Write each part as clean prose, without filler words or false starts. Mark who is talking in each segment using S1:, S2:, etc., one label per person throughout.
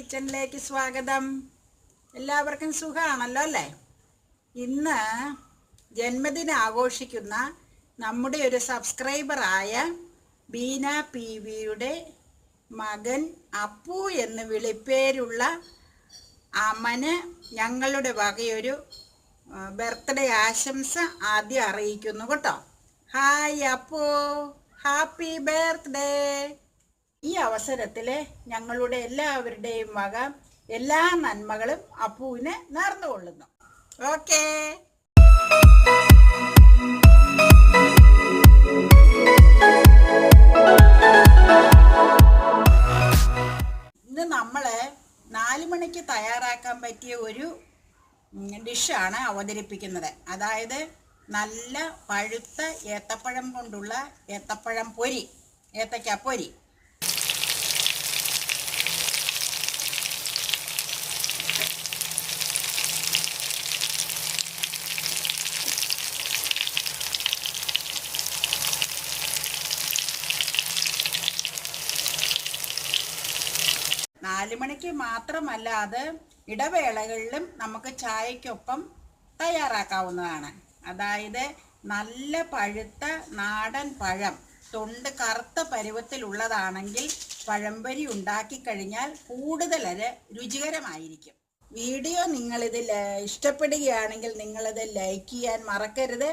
S1: കിച്ചണിലേക്ക് സ്വാഗതം. എല്ലാവർക്കും സുഖമാണല്ലോ അല്ലേ? ഇന്ന് ജന്മദിനം ആഘോഷിക്കുന്ന നമ്മുടെ ഒരു സബ്സ്ക്രൈബറായ ബീന പി വിയുടെ മകൻ അപ്പു എന്ന് വിളിപ്പേരുള്ള അമ്മന് ഞങ്ങളുടെ വകയൊരു ബർത്ത്ഡേ ആശംസ ആദ്യം അറിയിക്കുന്നു കേട്ടോ. Hi Appu, happy birthday. ഈ അവസരത്തിൽ ഞങ്ങളുടെ എല്ലാവരുടെയും വക എല്ലാ നന്മകളും അപ്പുവിന് നേർന്നുകൊള്ളുന്നു. ഓക്കേ. ഇന്ന് നമ്മൾ 4 മണിക്ക് തയ്യാറാക്കാൻ പറ്റിയ ഒരു ഡിഷാണ് അവതരിപ്പിക്കുന്നത്. അതായത് നല്ല പഴുത്ത ഏത്തപ്പഴം കൊണ്ടുള്ള ഏത്തപ്പഴം പൊരി, ഏത്തയ്ക്കപ്പൊരി. നാല് മണിക്ക് മാത്രമല്ല, അത് ഇടവേളകളിലും നമുക്ക് ചായക്കൊപ്പം തയ്യാറാക്കാവുന്നതാണ്. അതായത് നല്ല പഴുത്ത നാടൻ പഴം തൊണ്ട് കറുത്ത പരുവത്തിലുള്ളതാണെങ്കിൽ പഴംപൊരി ഉണ്ടാക്കി കഴിഞ്ഞാൽ കൂടുതൽ രുചികരമായിരിക്കും. വീഡിയോ നിങ്ങളിതിൽ ഇഷ്ടപ്പെടുകയാണെങ്കിൽ നിങ്ങളിത് ലൈക്ക് ചെയ്യാൻ മറക്കരുത്.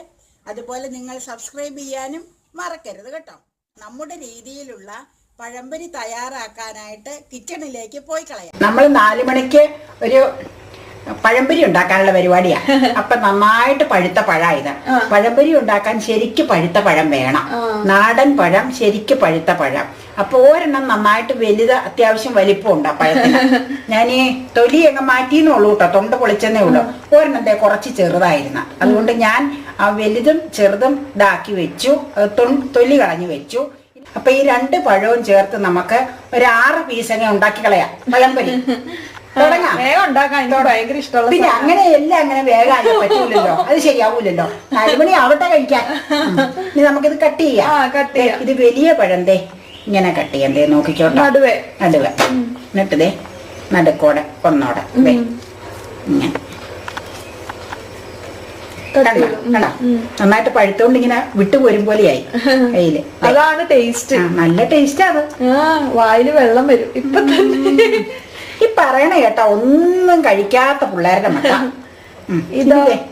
S1: അതുപോലെ നിങ്ങൾ സബ്സ്ക്രൈബ് ചെയ്യാനും മറക്കരുത് കേട്ടോ. നമ്മുടെ രീതിയിലുള്ള പഴംപൊരി തയ്യാറാക്കാനായിട്ട് കിച്ചണിലേക്ക് പോയി കളയാം. നമ്മൾ 4 മണിക്ക് ഒരു പഴംപൊരി ഉണ്ടാക്കാനുള്ള പരിപാടിയാണ്. അപ്പൊ നന്നായിട്ട് പഴുത്ത പഴം ഇത്. പഴംപൊരി ഉണ്ടാക്കാൻ ശരിക്ക് പഴുത്ത പഴം വേണം. നാടൻ പഴം, ശരിക്ക് പഴുത്ത പഴം. അപ്പൊ ഒരെണ്ണം നന്നായിട്ട് വലുത്, അത്യാവശ്യം വലിപ്പമുണ്ട് ആ പഴത്തിന്. ഞാൻ ഈ തൊലി അങ്ങ് മാറ്റിയെന്നുള്ളൂ കേട്ടോ, തൊണ്ട പൊളിച്ചെന്നേ ഉള്ളൂ. ഒരെണ്ണത്തെ കുറച്ച് ചെറുതായിരുന്നു, അതുകൊണ്ട് ഞാൻ ആ വലുതും ചെറുതും ഇതാക്കി വെച്ചു, തൊലി കളഞ്ഞു വെച്ചു. അപ്പൊ ഈ 2 പഴവും ചേർത്ത് നമുക്ക് ഒരു 6 പീസങ്ങ് ഉണ്ടാക്കി കളയാം പഴംപൊരി. തുടങ്ങാം.
S2: ഭയങ്കര ഇഷ്ടമുള്ള.
S1: പിന്നെ അങ്ങനെ എല്ലാം അങ്ങനെ വേഗം പറ്റൂലല്ലോ, അത് ശരിയാവൂലല്ലോ. 4 മണി ആവട്ടെ കഴിക്കാൻ. ഇനി നമുക്കിത് കട്ട് ചെയ്യാം. ഇത് വലിയ പഴന്തേ ഇങ്ങനെ കട്ട് ചെയ്യാം. ദേ നോക്കിക്കോട്ടെ, നടുവേ. എന്നിട്ട് ദേ നടുക്കോടെ ഒന്നോടെ ഇങ്ങനെ നന്നായിട്ട് പഴുത്തോണ്ട് ഇങ്ങനെ വിട്ടുപോരും പോലെയായി കയ്യില്.
S2: അതാണ് ടേസ്റ്റ്.
S1: നല്ല ടേസ്റ്റാ അത്.
S2: വായില് വെള്ളം വരും ഇപ്പൊ തന്നെ.
S1: ഈ പറയണ കേട്ടാ, ഒന്നും കഴിക്കാത്ത പിള്ളേരുടെ മട്ട.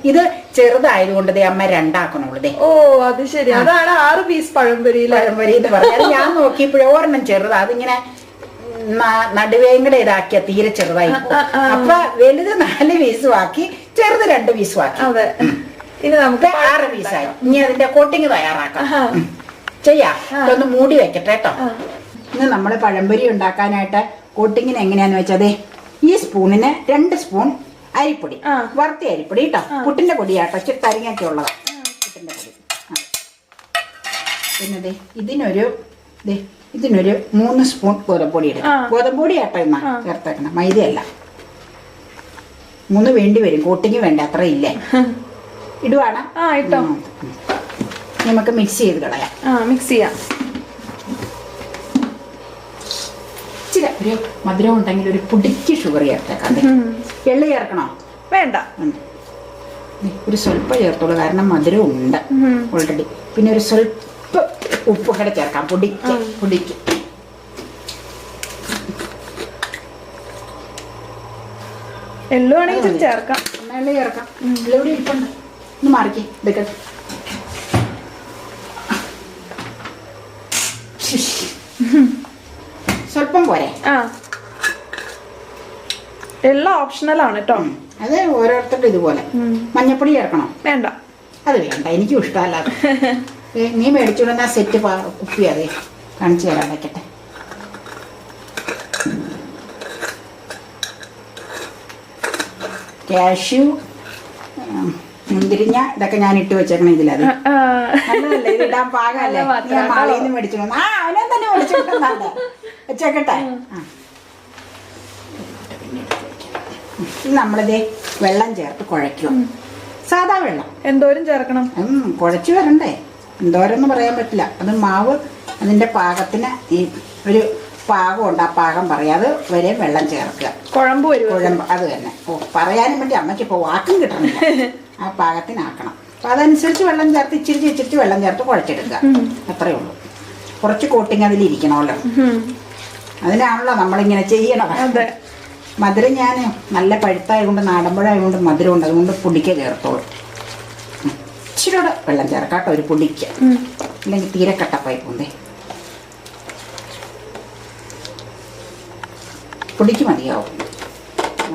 S1: ഇത് ചെറുതായതുകൊണ്ട് അമ്മ 2 ആക്കണുള്ളൂ.
S2: ഓ അത് ശരി. അതാണ് 6 പീസ് പഴംപൊരി
S1: എന്ന് പറഞ്ഞത്. ഞാൻ നോക്കിയപ്പോഴേ ഒരെണ്ണം ചെറുതാ, അതിങ്ങനെ നടുവേങ്ങടെ ഇതാക്കിയ തീരെ ചെറുതായി. അപ്പൊ വലുത് 4 പീസും ആക്കി, ചെറുത് 2 പീസും ആക്കി.
S2: ഇനി നമുക്ക്
S1: 6 പീസായി. ഇനി അതിന്റെ കോട്ടിങ് തയ്യാറാക്കാം. ചെയ്യാം. ഇതൊന്ന് മൂടി വെക്കട്ടെ കേട്ടോ. ഇന്ന് നമ്മള് പഴംപൊരി ഉണ്ടാക്കാനായിട്ട് കോട്ടിങ്ങിന് എങ്ങനെയാന്ന് വെച്ചാൽ, ഈ സ്പൂണിന് 2 സ്പൂൺ അരിപ്പൊടി, വറുത്ത അരിപ്പൊടി കേട്ടോ. പുട്ടിന്റെ പൊടിയാട്ടോ, ഇച്ചിരി തരിങ്ങൊക്കെ ഉള്ളതാ പുട്ടിന്റെ പൊടി. പിന്നെ ഇതിനൊരു 3 സ്പൂൺ ഗോതമ്പൊടി ഇടും. ഗോതമ്പൊടി ആട്ടോ ഇന്ന് ചേർത്തേക്കണം, മൈദയല്ല. 3 വേണ്ടി വരും, കോട്ടിങ് വേണ്ട, അത്ര ഇല്ലേ. ഇടുവാണ്. നമുക്ക് മിക്സ് ചെയ്ത് കളയാം.
S2: മിക്സ് ചെയ്യാം.
S1: ഇച്ചിരി ഒരു മധുരം ഉണ്ടെങ്കിൽ ഒരു പൊടിക്ക് ഷുഗർ ചേർത്തേക്കാം. എള്ള് ചേർക്കണോ?
S2: വേണ്ട,
S1: ഒരു സ്വല്പം ചേർത്തോളൂ, കാരണം മധുരം ഉണ്ട് ഓൾറെഡി. പിന്നെ ഒരു സ്വല്പം ഉപ്പ് കൂടെ ചേർക്കാം, പൊടിക്ക്.
S2: എള്ളു ആണെങ്കിൽ ചേർക്കാം.
S1: എള്ളു ചേർക്കാം. എവിടെ ഇരിപ്പുണ്ട്, ഒന്ന് മാറിക്കേ. എടുക്കട്ടെ. സ്വല്പം പോരെ.
S2: എല്ലാം ഓപ്ഷണൽ ആണ് കേട്ടോ.
S1: അത് ഓരോരുത്തരുടെ ഇതുപോലെ. മഞ്ഞപ്പൊടി ചേർക്കണോ?
S2: വേണ്ട,
S1: അത് വേണ്ട, എനിക്കും ഇഷ്ടമല്ല. നീ മേടിച്ചുകൊണ്ടാ സെറ്റ് കുപ്പി, അതെ കാണിച്ചു തരാൻ വയ്ക്കട്ടെ. കാഷ്യൂ, മുന്തിരിഞ്ഞ, ഇതൊക്കെ ഞാൻ ഇട്ട് വെച്ചേക്കണം ഇതിലത്. നല്ലതല്ലേ, ഇതിടാൻ പാകല്ലേ. ഞാൻ മാളിയിൽ നിന്ന് മേടിച്ചോണ്ട് അവനെ തന്നെ മേടിച്ചോണ്ടല്ലേ വെച്ചേക്കട്ടെ. നമ്മളിതേ വെള്ളം ചേർത്ത് കുഴയ്ക്കും. സാധാ വെള്ളം.
S2: എന്തോരം ചേർക്കണം?
S1: കുഴച്ചു വരണ്ടേ, എന്തോരൊന്നും പറയാൻ പറ്റില്ല. അത് മാവ് അതിൻ്റെ പാകത്തിന് ഈ ഒരു പാകമുണ്ട്, ആ പാകം പറയാതെ വരെ വെള്ളം ചേർക്കുക.
S2: കുഴമ്പ്
S1: അത് തന്നെ. പറയാനും വേണ്ടി അമ്മയ്ക്ക് ഇപ്പോൾ വാക്കും കിട്ടണില്ല. ആ പാകത്തിനാക്കണം. അപ്പം അതനുസരിച്ച് വെള്ളം ചേർത്ത് ഇച്ചിരി വെള്ളം ചേർത്ത് കുഴച്ചെടുക്കുക. അത്രയേ ഉള്ളൂ. കുറച്ച് കോട്ടിങ് അതിലിരിക്കണമല്ലോ. അതിനാണല്ലോ നമ്മളിങ്ങനെ ചെയ്യണത്. മധുരം ഞാൻ നല്ല പഴുത്തായതുകൊണ്ട് നാടമ്പഴമായതുകൊണ്ട് മധുരമുണ്ട്, അതുകൊണ്ട് പൊടിക്ക ചേർത്തോളൂ. ഇച്ചിരിയോടെ വെള്ളം ചേർക്കാട്ടോ ഒരു പൊടിക്ക, അല്ലെങ്കിൽ തീരെ കട്ടപ്പായി പോന്തേ. പൊടിക്ക് മതിയാവും.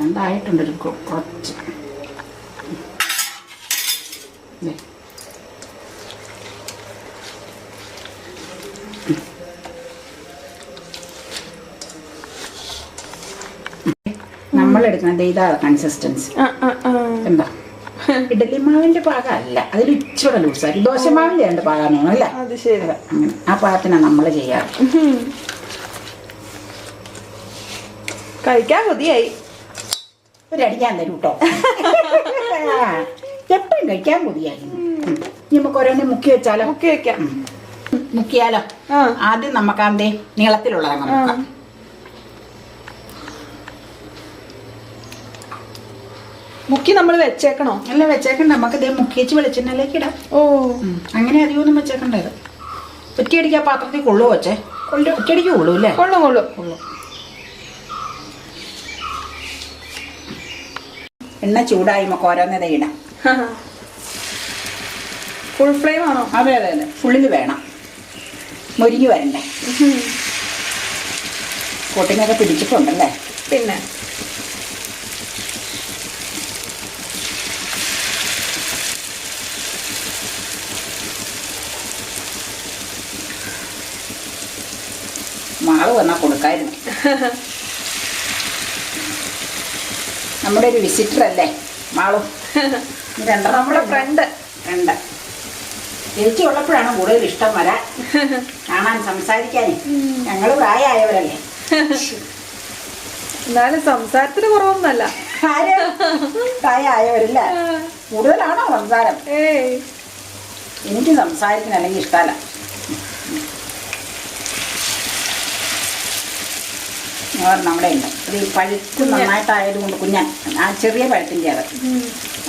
S1: എന്തായിട്ടുണ്ടൊരു കുറച്ച് നമ്മളെടുക്കുന്നത് ഇതാ കൺസിസ്റ്റൻസി. എന്താ ഇഡലി മാവിന്റെ പാകമല്ല, അതിൽ ഇച്ചിരി ലൂസായി. ദോശമാവിന്റെ രണ്ട് പാകാണ് അല്ലേ? അങ്ങനെ ആ പാകത്തിനാണ് നമ്മൾ ചെയ്യാറ്.
S2: കഴിക്കാൻ കൊതിയായി.
S1: ഒരടിക്കാൻ തരൂ കേട്ടോ. എപ്പോഴും കഴിക്കാൻ കൊതിയായി. നമുക്ക് ഓരോന്നെ മുക്കി വെച്ചാലോ? മുക്കിയാലോ? ആദ്യം നമുക്ക് അതിന്റെ നീളത്തിലുള്ളതങ്ങ് നോക്കാം.
S2: മുക്കി നമ്മൾ വെച്ചേക്കണോ?
S1: അല്ല വെച്ചേക്കണ്ട, നമുക്ക് ഇതേ മുക്കി വെച്ച് വെളിച്ചെണ്ണയിലേക്ക് ഇടാം. അങ്ങനെ അധികമൊന്നും വെച്ചേക്കണ്ടത്. ഒറ്റയടിക്ക് ആ പാത്രത്തിൽ കൊള്ളുവോ? ഒറ്റയടിക്ക് കൊള്ളൂ അല്ലേ? കൊള്ളു. എണ്ണ ചൂടായി നമുക്ക് ഓരോന്നതേ ഇടാം.
S2: ഫുൾ ഫ്ലെയിം ആണോ?
S1: അതെ ഫുള്ളിൽ വേണം, മുരിഞ്ഞു വരണ്ടേ. കോട്ടിങ്ങൊക്കെ പിടിച്ചിട്ടുണ്ടല്ലേ?
S2: പിന്നെ
S1: മാള് വന്നാൽ കൊടുക്കായിരുന്നു. നമ്മുടെ ഒരു വിസിറ്റർ അല്ലേ മാളും.
S2: നമ്മുടെ ഫ്രണ്ട്.
S1: ചേച്ചി ഉള്ളപ്പോഴാണ് കൂടുതൽ ഇഷ്ടം വരാൻ, കാണാൻ, സംസാരിക്കാനേ. ഞങ്ങൾ പ്രായമായവരല്ലേ.
S2: എന്നാലും സംസാരത്തിന് കുറവൊന്നുമല്ല.
S1: പ്രായമായവരല്ല, കൂടുതലാണോ സംസാരം? എനിക്ക് സംസാരിക്കുന്ന അല്ലെങ്കിൽ ഇഷ്ടമല്ല. നമ്മുടെ ഉണ്ട് അത് പഴുത്ത് നന്നായിട്ടായതുകൊണ്ട് കുഞ്ഞാൻ ആ ചെറിയ പഴത്തിൻ്റെ അത്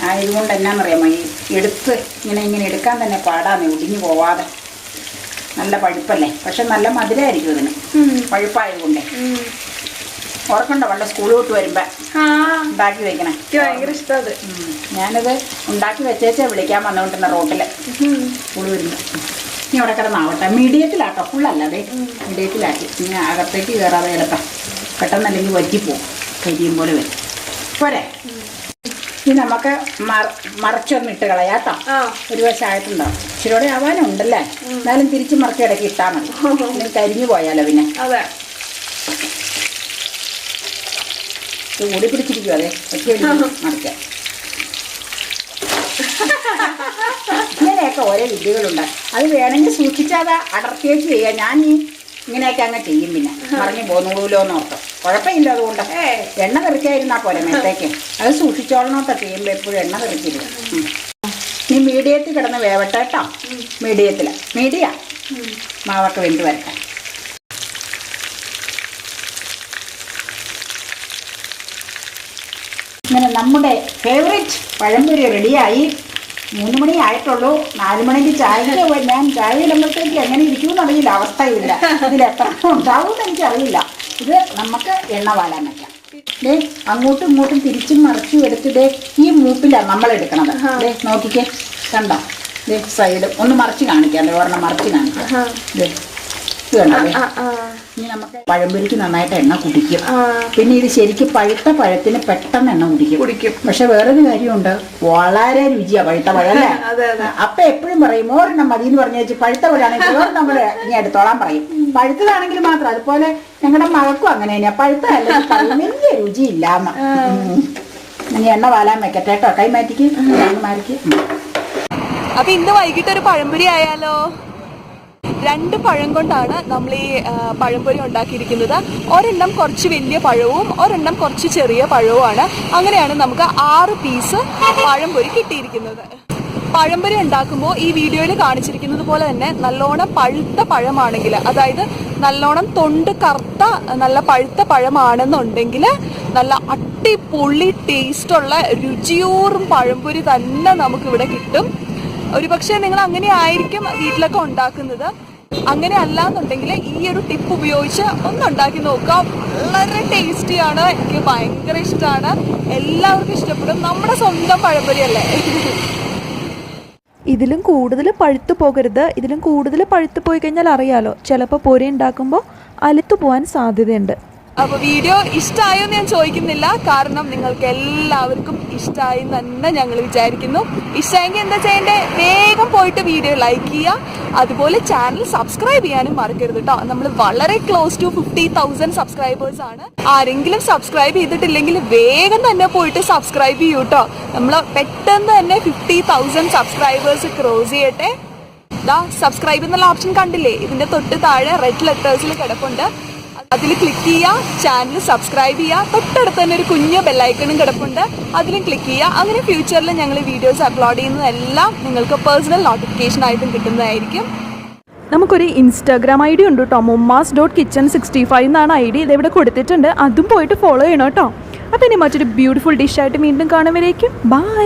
S1: ആയതുകൊണ്ട് എന്നാന്നറിയാമോ, ഈ എടുത്ത് ഇങ്ങനെ എടുക്കാൻ തന്നെ പാടാന്ന്, ഒടിഞ്ഞു പോവാതെ. നല്ല പഴുപ്പല്ലേ, പക്ഷെ നല്ല മധുരമായിരിക്കും ഇതിന്, പഴുപ്പായതുകൊണ്ടേ. ഓർക്കണ്ടോ പണ്ട് സ്കൂൾ വിട്ട് വരുമ്പോ ഉണ്ടാക്കി വെക്കണേ?
S2: ഭയങ്കര ഇഷ്ടം.
S1: ഞാനത് ഉണ്ടാക്കി വെച്ചേച്ചാ വിളിക്കാൻ വന്നുകൊണ്ടിരുന്ന റോട്ടില് സ്കൂൾ വരുമ്പോ. ഇനി അവിടെ കിടന്നാവട്ടെ. മീഡിയത്തിലാട്ടോ, ഫുള്ളല്ല. അതെ മീഡിയത്തിലാക്കി. ഇനി അകത്തേക്ക് കയറാതെ എടുക്കാം, പെട്ടെന്നല്ലെങ്കിൽ വറ്റിപ്പോവും, കരിയും പോലെ വരും. പോരെ? ഇനി നമുക്ക് മറിച്ചൊന്നിട്ട് കളയാട്ടോ. ഒരു വശമായിട്ടുണ്ടാവും, ഇച്ചിരിയോടെ ആവാനുണ്ടല്ലേ. എന്നാലും തിരിച്ച് മറിച്ച് ഇടയ്ക്ക് ഇട്ടാൽ മതി, അല്ലെങ്കിൽ കരിഞ്ഞു പോയാലോ പിന്നെ. ഇത് ഓടി പിടിച്ചിരിക്കും. അതെ ഒറ്റ മറിക്കാം. ഇങ്ങനെയൊക്കെ ഓരോ വിദ്യകളുണ്ട്. അത് വേണമെങ്കിൽ സൂക്ഷിച്ചാൽ അടർത്തിയേച്ച് ചെയ്യാം. ഞാൻ ഇങ്ങനെയൊക്കെ അങ്ങ് ചെയ്യും, പിന്നെ മറിഞ്ഞു പോന്നൂലോ എന്നോർത്ത്. കുഴപ്പമില്ല. അതുകൊണ്ട് എണ്ണ തെറിക്കായിരുന്നാ പോലെ മേത്തേക്ക്. അത് സൂക്ഷിച്ചോളണോട്ടോ ചെയ്യുമ്പോൾ, എപ്പോഴും എണ്ണ തെറിക്കരുത്. ഇനി മീഡിയത്തിൽ കിടന്ന് വേവട്ടെ കേട്ടോ. മീഡിയ മാവൊക്കെ വെന്ത് വരട്ടെ. ഇങ്ങനെ നമ്മുടെ ഫേവറേറ്റ് പഴംപൊരി റെഡിയായി. 3 മണി ആയിട്ടുള്ളൂ. 4 മണിക്ക് ചായക്ക് ഞാൻ ചായ ഇടുമ്പോഴത്തേക്ക് എങ്ങനെ ഇരിക്കുമെന്ന് അറിയില്ല, അവസ്ഥയില്ല. ഇതിൽ എത്ര ഉണ്ടാവുമെന്ന് എനിക്കറിയില്ല. ഇത് നമുക്ക് എണ്ണ വാലാൻ വയ്ക്കാം. അങ്ങോട്ടും ഇങ്ങോട്ടും തിരിച്ചും മറിച്ചും എടുത്തിട്ട് ഈ മൂപ്പിലാണ് നമ്മൾ എടുക്കണത്. നോക്കിക്കേ, കണ്ടോ? സൈഡ് ഒന്ന് മറിച്ച് കാണിക്കാം, ഒരെണ്ണം മറിച്ച് കാണിക്കാം. ഇത് കണ്ടോ? ഇനി നമുക്ക് പഴംപൊരിക്ക് നന്നായിട്ട് എണ്ണ കുടിക്കും. പിന്നെ ഇത് ശരിക്കും പഴുത്ത പഴത്തിന് പെട്ടെന്ന് എണ്ണ കുടിക്കും. പക്ഷെ വേറൊരു കാര്യമുണ്ട്, വളരെ രുചിയാ പഴുത്ത പഴം അല്ലേ? അപ്പൊ എപ്പോഴും പറയും ഒരെണ്ണം മതി എന്ന് പറഞ്ഞു വെച്ച്, പഴുത്ത പഴമാണെങ്കിൽ ഒരെണ്ണം ഇനി എടുത്തോളാൻ പറയും. പഴുത്തതാണെങ്കിൽ മാത്രം. അതുപോലെ ഞങ്ങളുടെ മകൾക്കും അങ്ങനെ തന്നെയാ, പഴുത്തതല്ല വലിയ രുചിയില്ലാന്ന്. ഇനി എണ്ണ വാലാൻ വെക്കട്ടെ കേട്ടോ. കൈ മാറ്റിക്ക് മാറ്റിക്ക്.
S2: അപ്പൊ ഇന്ന് വൈകിട്ട് ഒരു പഴംപൊരി ആയാലോ? 2 പഴം കൊണ്ടാണ് നമ്മൾ ഈ പഴംപൊരി ഉണ്ടാക്കിയിരിക്കുന്നത്. ഒരെണ്ണം കുറച്ച് വലിയ പഴവും ഒരെണ്ണം കുറച്ച് ചെറിയ പഴവുമാണ്. അങ്ങനെയാണ് നമുക്ക് 6 പീസ് പഴംപൊരി കിട്ടിയിരിക്കുന്നത്. പഴംപൊരി ഉണ്ടാക്കുമ്പോൾ ഈ വീഡിയോയിൽ കാണിച്ചിരിക്കുന്നത് പോലെ തന്നെ നല്ലോണം പഴുത്ത പഴമാണെങ്കിൽ, അതായത് നല്ലോണം തൊണ്ട് കറുത്ത നല്ല പഴുത്ത പഴമാണെന്നുണ്ടെങ്കിൽ നല്ല അടിപൊളി ടേസ്റ്റുള്ള രുചിയൂറും പഴംപൊരി തന്നെ നമുക്കിവിടെ കിട്ടും. ഒരു പക്ഷേ നിങ്ങൾ അങ്ങനെ ആയിരിക്കും വീട്ടിലൊക്കെ ഉണ്ടാക്കുന്നത്. അങ്ങനെ അല്ലാന്നുണ്ടെങ്കിൽ ഈ ഒരു ടിപ്പ് ഉപയോഗിച്ച് ഒന്നുണ്ടാക്കി നോക്കാം. വളരെ ടേസ്റ്റിയാണ്, എനിക്ക് ഭയങ്കര ഇഷ്ടമാണ്, എല്ലാവർക്കും ഇഷ്ടപ്പെടും. നമ്മുടെ സ്വന്തം പഴംപൊരി അല്ലേ.
S3: ഇതിലും കൂടുതൽ പഴുത്തു പോകരുത്. ഇതിലും കൂടുതൽ പഴുത്തു പോയി കഴിഞ്ഞാൽ അറിയാലോ, ചിലപ്പോൾ പൊരി ഉണ്ടാക്കുമ്പോൾ അലുത്തു പോകാൻ സാധ്യതയുണ്ട്.
S2: അപ്പോൾ വീഡിയോ ഇഷ്ടമായോ എന്ന് ഞാൻ ചോദിക്കുന്നില്ല, കാരണം നിങ്ങൾക്ക് എല്ലാവർക്കും ഇഷ്ടമായി തന്നെ ഞങ്ങൾ വിചാരിക്കുന്നു. ഇഷ്ടമായെങ്കിൽ എന്താ ചെയ്യേണ്ടത്, വേഗം പോയിട്ട് വീഡിയോ ലൈക്ക് ചെയ്യുക, അതുപോലെ ചാനൽ സബ്സ്ക്രൈബ് ചെയ്യാനും മറക്കരുത് കേട്ടോ. നമ്മൾ വളരെ ക്ലോസ് ടു 50,000 സബ്സ്ക്രൈബേഴ്സ് ആണ്. ആരെങ്കിലും സബ്സ്ക്രൈബ് ചെയ്തിട്ടില്ലെങ്കിൽ വേഗം തന്നെ പോയിട്ട് സബ്സ്ക്രൈബ് ചെയ്യൂ കേട്ടോ. നമ്മൾ പെട്ടെന്ന് തന്നെ 50,000 സബ്സ്ക്രൈബേഴ്സ് ക്രോസ് ചെയ്യട്ടെ. സബ്സ്ക്രൈബ് എന്നുള്ള ഓപ്ഷൻ കണ്ടില്ലേ, ഇതിന്റെ തൊട്ട് താഴെ റെഡ് ലെറ്റേഴ്സിൽ കിടപ്പുണ്ട്. അതിൽ ക്ലിക്ക് ചെയ്യുക, ചാനൽ സബ്സ്ക്രൈബ് ചെയ്യുക. തൊട്ടടുത്ത് തന്നെ ഒരു കുഞ്ഞ് ബെല്ലൈക്കണും കിടപ്പുണ്ട്, അതിലും ക്ലിക്ക് ചെയ്യുക. അങ്ങനെ ഫ്യൂച്ചറിൽ ഞങ്ങൾ വീഡിയോസ് അപ്ലോഡ് ചെയ്യുന്നതെല്ലാം നിങ്ങൾക്ക് പേഴ്സണൽ നോട്ടിഫിക്കേഷൻ ആയിട്ടും കിട്ടുന്നതായിരിക്കും.
S3: നമുക്കൊരു ഇൻസ്റ്റാഗ്രാം ID ഉണ്ട് കേട്ടോ, momas.kitchen65 എന്നാണ് ID. ഇതെവിടെ കൊടുത്തിട്ടുണ്ട്, അതും പോയിട്ട് ഫോളോ ചെയ്യണം കേട്ടോ. അപ്പോൾ ഇനി മറ്റൊരു ബ്യൂട്ടിഫുൾ ഡിഷായിട്ട് വീണ്ടും കാണുമ്പോഴേക്കും ബൈ.